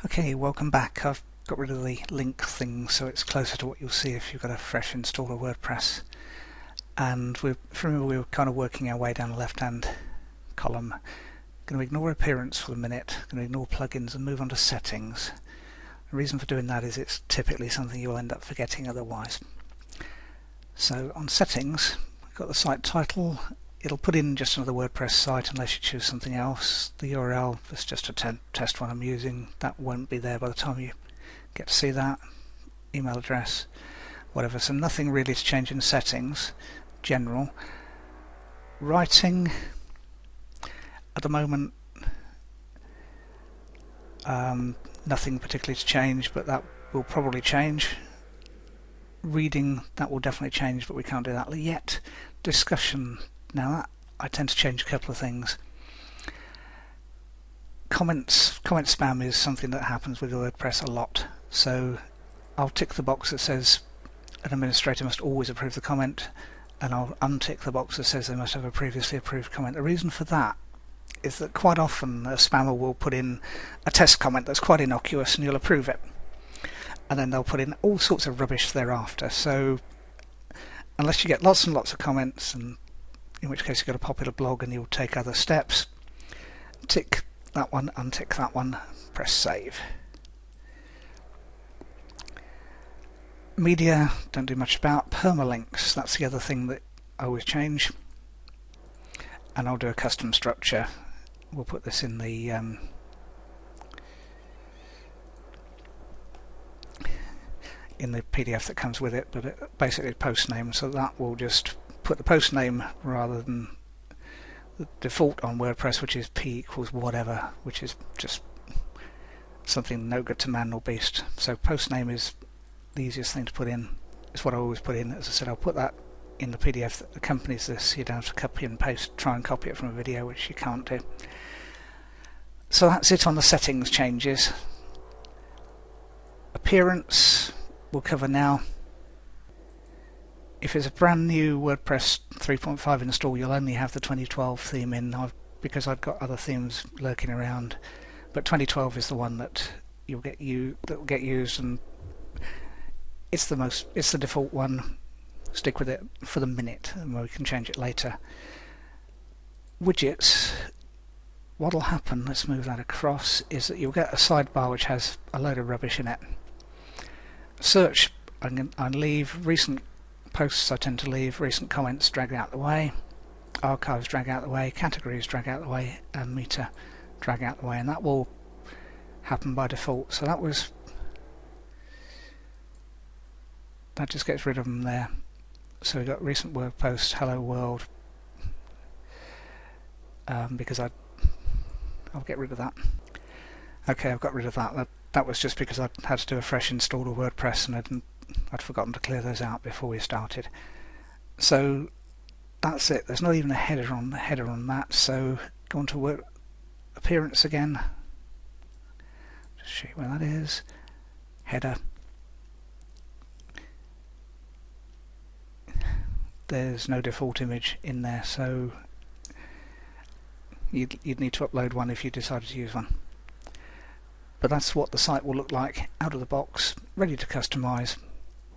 Okay, welcome back. I've got rid of the link thing so it's closer to what you'll see if you've got a fresh install of WordPress. And we were kind of working our way down the left-hand column. Going to ignore appearance for a minute, going to ignore plugins and move on to settings. The reason for doing that is it's typically something you'll end up forgetting otherwise. So on settings, we've got the site title. It'll put in just another WordPress site unless you choose something else. The URL is just a test one I'm using. That won't be there by the time you get to see that. Email address, whatever. So nothing really to change in settings. General. Writing. At the moment, nothing particularly to change, but that will probably change. Reading, that will definitely change, but we can't do that yet. Discussion. Now I tend to change a couple of things. Comment spam is something that happens with WordPress a lot, so I'll tick the box that says an administrator must always approve the comment, and I'll untick the box that says they must have a previously approved comment. The reason for that is that quite often a spammer will put in a test comment that's quite innocuous and you'll approve it, and then they'll put in all sorts of rubbish thereafter. So unless you get lots and lots of comments, and in which case you've got a popular blog and you'll take other steps, tick that one, untick that one, press save. Media, don't do much about. Permalinks, that's the other thing that I always change. And I'll do a custom structure. We'll put this in the PDF that comes with it, but basically post name, so that will just put the post name rather than the default on WordPress, which is p equals whatever, which is just something no good to man or beast. So post name is the easiest thing to put in. It's what I always put in. As I said, I'll put that in the PDF that accompanies this. You don't have to copy and paste, try and copy it from a video, which you can't do. So that's it on the settings changes. Appearance we'll cover now. If it's a brand new WordPress 3.5 install, you'll only have the 2012 theme in, because I've got other themes lurking around. But 2012 is the one that will get used, and it's the default one. Stick with it for the minute, and we can change it later. Widgets. What'll happen? Let's move that across. Is that you'll get a sidebar which has a load of rubbish in it. Search. I leave recent posts. I tend to leave recent comments, drag out the way. Archives, drag out the way. Categories, drag out the way, and meter, drag out the way, and that will happen by default. So that just gets rid of them there. So we've got recent word post, hello world, because I'll get rid of that. Okay, I've got rid of that. That was just because I had to do a fresh install of WordPress and I'd forgotten to clear those out before we started. So that's it. There's not even a header on that. So go on to appearance again. Just show you where that is. Header. There's no default image in there, so you'd need to upload one if you decided to use one. But that's what the site will look like out of the box, ready to customize.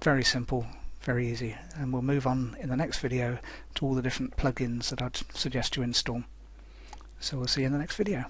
Very simple, very easy. And we'll move on in the next video to all the different plugins that I'd suggest you install. So we'll see you in the next video.